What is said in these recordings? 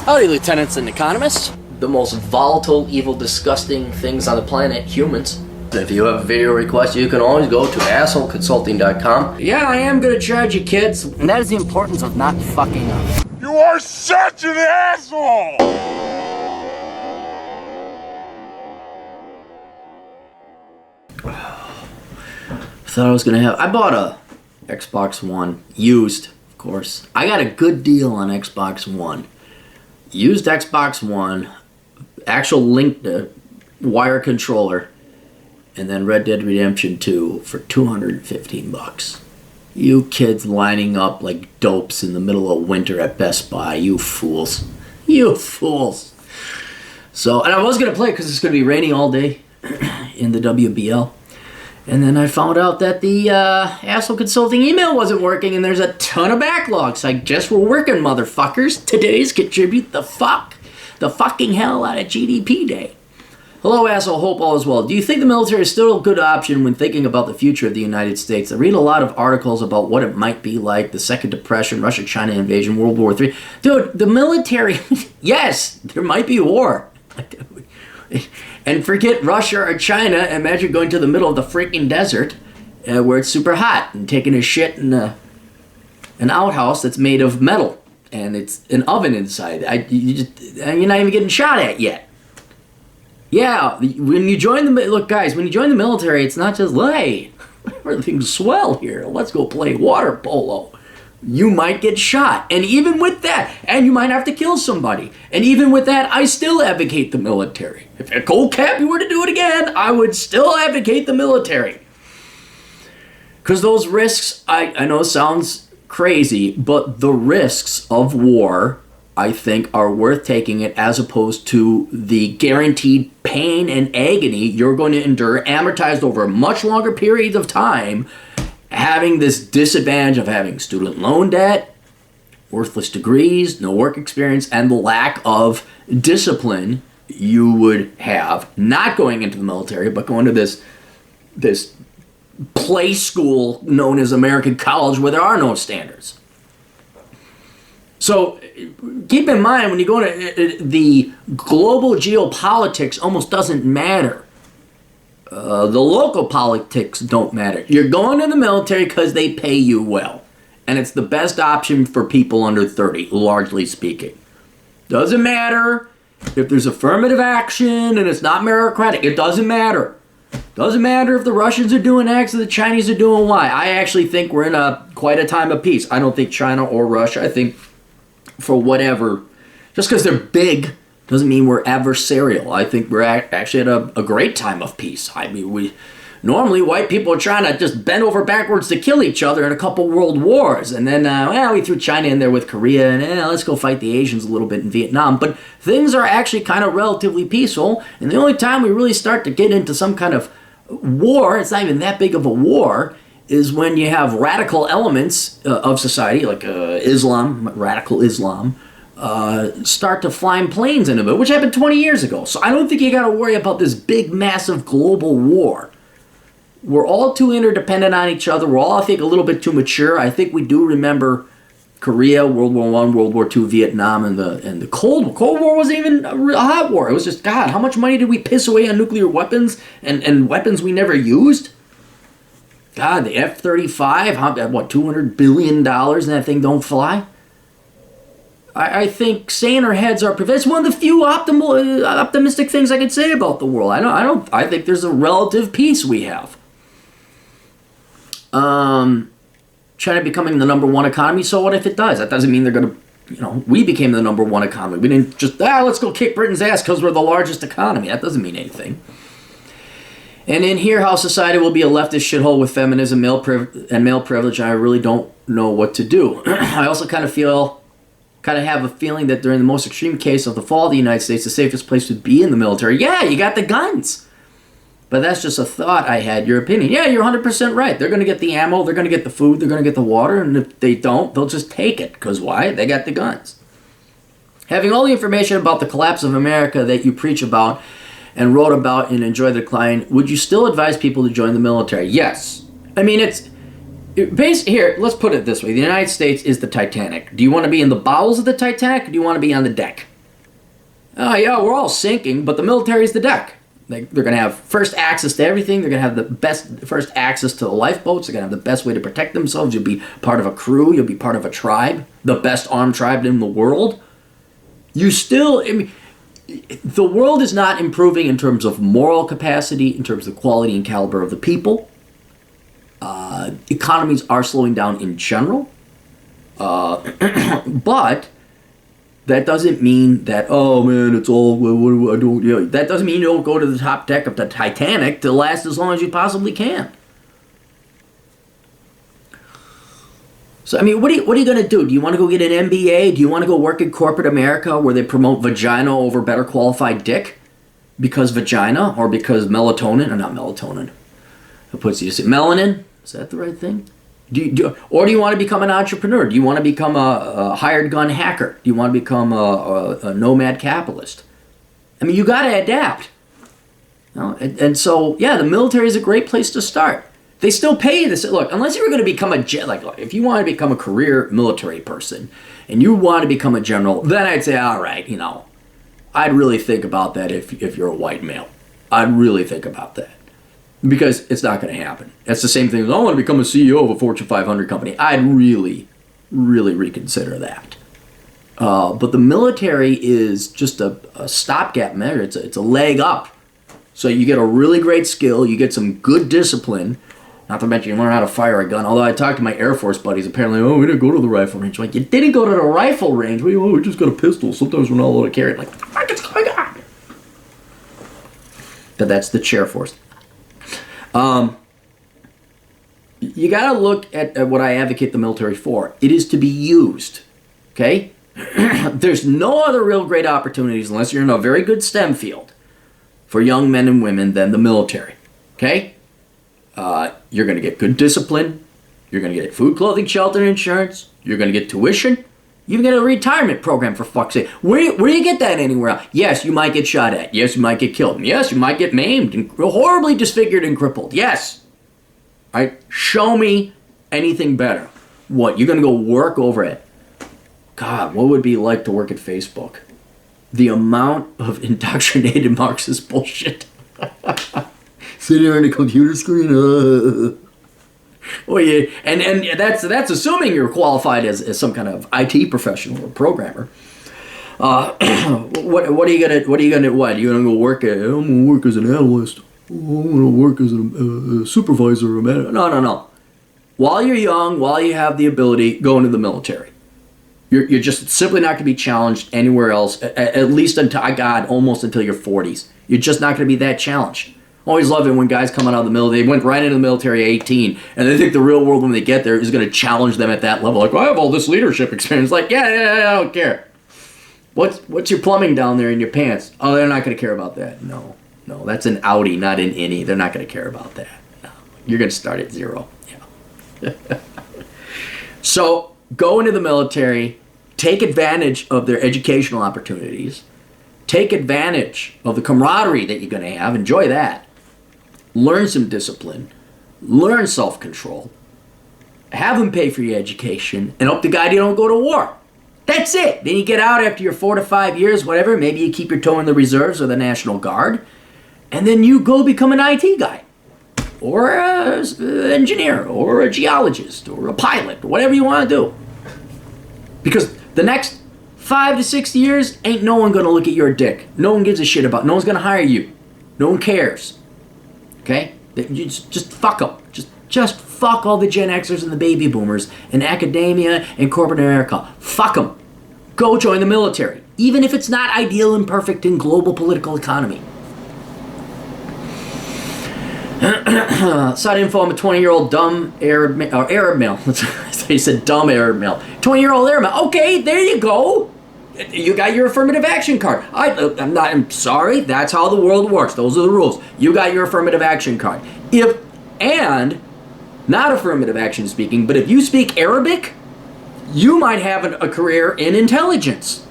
Howdy, lieutenants and economists. The most volatile, evil, disgusting things on the planet, humans. If you have a video request, you can always go to assholeconsulting.com. Yeah, I am gonna charge you, kids. And that is the importance of not fucking up. You are such an asshole! Thought I was gonna have. I bought a Xbox One, used, of course. I got a good deal on Xbox One. Used Xbox One, actual link wire controller, and then Red Dead Redemption 2 for $215. You kids lining up like dopes in the middle of winter at Best Buy, you fools. You fools. So, and I was gonna play it because it's gonna be rainy all day in the WBL. And then I found out that the Asshole Consulting email wasn't working, and there's a ton of backlogs. I guess we're working, motherfuckers. Today's contribute the fucking hell out of GDP Day. Hello, asshole. Hope all is well. Do you think the military is still a good option when thinking about the future of the United States? I read a lot of articles about what it might be like, the Second Depression, Russia-China invasion, World War III. Dude, the military, yes, there might be war. And forget Russia or China. Imagine going to the middle of the freaking desert where it's super hot and taking a shit in an outhouse that's made of metal and it's an oven inside. You're not even getting shot at yet. Yeah, when you join when you join the military, it's not just, hey, everything's swell here. Let's go play water polo. You might get shot. And even with that, and you might have to kill somebody. And even with that, I still advocate the military. If a cold cap you were to do it again, I would still advocate the military. Because those risks, I know sounds crazy, but the risks of war, I think, are worth taking it as opposed to the guaranteed pain and agony you're going to endure amortized over much longer periods of time, having this disadvantage of having student loan debt, worthless degrees, no work experience, and the lack of discipline you would have not going into the military, but going to this play school known as American college where there are no standards. So keep in mind, when you go to the global geopolitics, almost doesn't matter. The local politics don't matter. You're going to the military because they pay you well. And it's the best option for people under 30, largely speaking. Doesn't matter if there's affirmative action and it's not meritocratic. It doesn't matter. Doesn't matter if the Russians are doing X or the Chinese are doing Y. I actually think we're in quite a time of peace. I don't think China or Russia, I think for whatever, just because they're big doesn't mean we're adversarial. I think we're actually at a great time of peace. I mean, normally white people are trying to just bend over backwards to kill each other in a couple world wars. And then, we threw China in there with Korea, and let's go fight the Asians a little bit in Vietnam. But things are actually kind of relatively peaceful. And the only time we really start to get into some kind of war, it's not even that big of a war, is when you have radical elements of society, like Islam, radical Islam, start to flying planes into it, which happened 20 years ago. So I don't think you got to worry about this big, massive global war. We're all too interdependent on each other. We're all, I think, a little bit too mature. I think we do remember Korea, World War I, World War II, Vietnam, and the Cold War. Cold War wasn't even a hot war. It was just, God, how much money did we piss away on nuclear weapons and weapons we never used? God, the F-35, what, $200 billion and that thing don't fly? I think saner heads are prevailed. It's one of the few optimistic things I could say about the world. I think there's a relative peace we have. China becoming the number one economy, so what if it does? That doesn't mean they're going to, we became the number one economy. We didn't just, let's go kick Britain's ass because we're the largest economy. That doesn't mean anything. And in here, how society will be a leftist shithole with feminism, male privilege, I really don't know what to do. I also kind of have a feeling that during the most extreme case of the fall of the United States, the safest place would be in the military. Yeah, you got the guns. But that's just a thought I had, your opinion. Yeah, you're 100% right. They're going to get the ammo, they're going to get the food, they're going to get the water, and if they don't, they'll just take it. Because why? They got the guns. Having all the information about the collapse of America that you preach about and wrote about in Enjoy the Decline, would you still advise people to join the military? Yes. I mean, here, let's put it this way. The United States is the Titanic. Do you want to be in the bowels of the Titanic, or do you want to be on the deck? Oh, yeah, we're all sinking, but the military's the deck. They're going to have first access to everything. They're going to have the best first access to the lifeboats. They're going to have the best way to protect themselves. You'll be part of a crew. You'll be part of a tribe, the best armed tribe in the world. You still, I mean, the world is not improving in terms of moral capacity, in terms of the quality and caliber of the people. Economies are slowing down in general. But that doesn't mean that, oh man, it's all, what do I do? That doesn't mean you don't go to the top deck of the Titanic to last as long as you possibly can. So, I mean, what are you going to do? Do you want to go get an MBA? Do you want to go work in corporate America where they promote vagina over better qualified dick? Because vagina or because melatonin? Or not melatonin. It puts you to sleep. Melanin? Is that the right thing? Or do you want to become an entrepreneur? Do you want to become a hired gun hacker? Do you want to become a nomad capitalist? I mean, you got to adapt. You know? And so, yeah, the military is a great place to start. They still pay you this. Look, unless you were going to become if you want to become a career military person and you want to become a general, then I'd say, all right, I'd really think about that if you're a white male. I'd really think about that. Because it's not going to happen. That's the same thing as, I want to become a CEO of a Fortune 500 company. I'd really, really reconsider that. But the military is just a stopgap measure. It's a leg up. So you get a really great skill. You get some good discipline. Not to mention you learn how to fire a gun. Although I talked to my Air Force buddies, apparently, we didn't go to the rifle range. I'm like, you didn't go to the rifle range? We just got a pistol. Sometimes we're not allowed to carry it. I'm like, what the fuck is going on? But that's the chair force. You got to look at what I advocate the military for. It is to be used, okay? There's no other real great opportunities, unless you're in a very good STEM field, for young men and women than the military, okay? You're going to get good discipline. You're going to get food, clothing, shelter, and insurance. You're going to get tuition. You get a retirement program, for fuck's sake. Where do you get that anywhere else? Yes, you might get shot at. Yes, you might get killed. Yes, you might get maimed and horribly disfigured and crippled. Yes. All right, show me anything better. What, you're going to go work over it? God, what would it be like to work at Facebook? The amount of indoctrinated Marxist bullshit. Sit here on the computer screen. Well, yeah, and that's assuming you're qualified as some kind of IT professional or programmer. What are you gonna You're gonna go work? I'm gonna work as an analyst. I'm gonna work as a supervisor or a manager. No. While you're young, while you have the ability, go into the military. You're just simply not gonna be challenged anywhere else. At least almost until your 40s. You're just not gonna be that challenged. Always love it when guys come out of the military, they went right into the military at 18, and they think the real world when they get there is going to challenge them at that level. Like, well, I have all this leadership experience. Like, yeah, I don't care. What's your plumbing down there in your pants? Oh, they're not going to care about that. No, that's an Audi, not an innie. They're not going to care about that. No, you're going to start at zero. Yeah. So, go into the military, take advantage of their educational opportunities, take advantage of the camaraderie that you're going to have, enjoy that. Learn some discipline, learn self-control, have them pay for your education, and hope to God you don't go to war. That's it. Then you get out after your 4 to 5 years, whatever. Maybe you keep your toe in the reserves or the National Guard, and then you go become an IT guy, or an engineer, or a geologist, or a pilot, or whatever you want to do. Because the next 5 to 6 years, ain't no one going to look at your dick. No one gives a shit about. No one's going to hire you. No one cares. Okay? You just fuck them. Just fuck all the Gen Xers and the baby boomers in academia and corporate America. Fuck them. Go join the military. Even if it's not ideal and perfect in global political economy. Side info, I'm a 20-year-old dumb Arab male. He said dumb Arab male. 20-year-old Arab male. Okay, there you go. You got your affirmative action card. I'm sorry, that's how the world works. Those are the rules. You got your affirmative action card. Not affirmative action speaking, but if you speak Arabic, you might have a career in intelligence.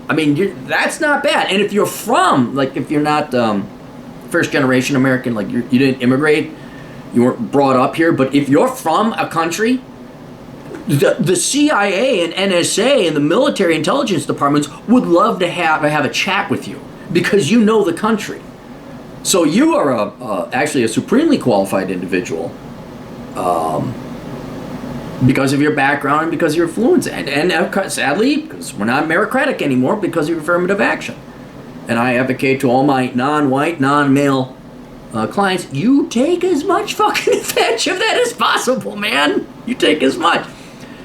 I mean, that's not bad. And if you're if you're not first generation American, like you didn't immigrate, you weren't brought up here, but if you're from a country The CIA and NSA and the military intelligence departments would love to have a chat with you because you know the country. So you are actually a supremely qualified individual because of your background and because of your fluency. And sadly, because we're not meritocratic anymore, because of your affirmative action. And I advocate to all my non-white, non-male clients, you take as much fucking advantage of that as possible, man. You take as much.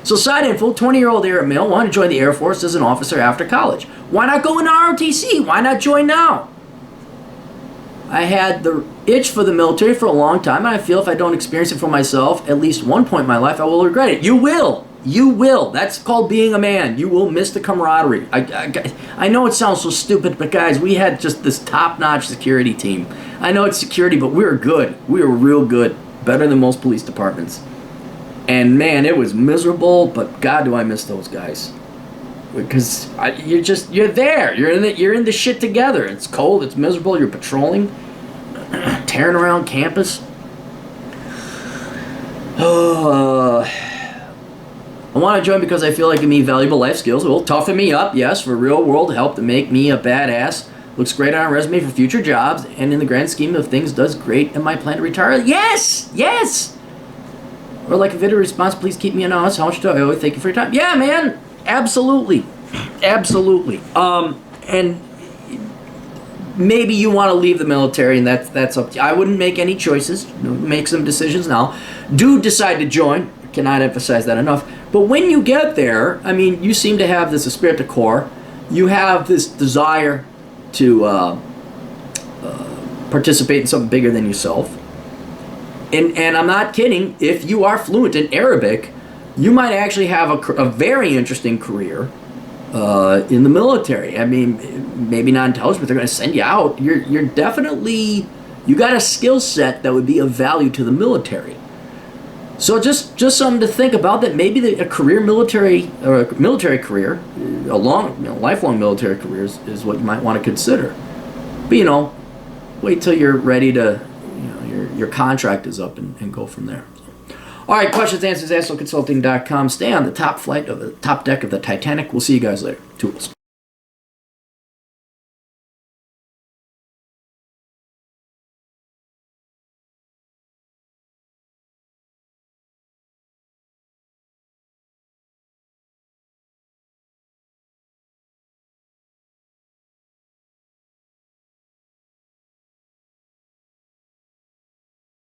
So side info, 20-year-old Arab male wanted to join the Air Force as an officer after college. Why not go into ROTC? Why not join now? I had the itch for the military for a long time, and I feel if I don't experience it for myself at least one point in my life, I will regret it. You will. You will. That's called being a man. You will miss the camaraderie. I know it sounds so stupid, but guys, we had just this top-notch security team. I know it's security, but we were good. We were real good. Better than most police departments. And man, it was miserable, but God, do I miss those guys. Because you're there. You're in the shit together. It's cold, it's miserable, you're patrolling, tearing around campus. I want to join because I feel like it means valuable life skills. It will toughen me up, yes, for real world help to make me a badass. Looks great on a resume for future jobs, and in the grand scheme of things, does great in my plan to retire. Yes! Yes! Or like a video response, please keep me anonymous. How much do I owe? Thank you for your time. Yeah, man! Absolutely. Absolutely. And maybe you want to leave the military, and that's up to you. I wouldn't make any choices. Make some decisions now. Do decide to join. Cannot emphasize that enough. But when you get there, I mean, you seem to have this esprit de corps. You have this desire to participate in something bigger than yourself. And I'm not kidding. If you are fluent in Arabic, you might actually have a very interesting career in the military. I mean, maybe not intelligence, but they're going to send you out. You're definitely, you got a skill set that would be of value to the military. So just something to think about, that maybe a career military, or a military career, a lifelong military career is what you might want to consider. But wait till you're ready to, your contract is up and go from there. All right, questions, answers, AstroConsulting.com. Stay on the top deck of the Titanic. We'll see you guys later. Toodles.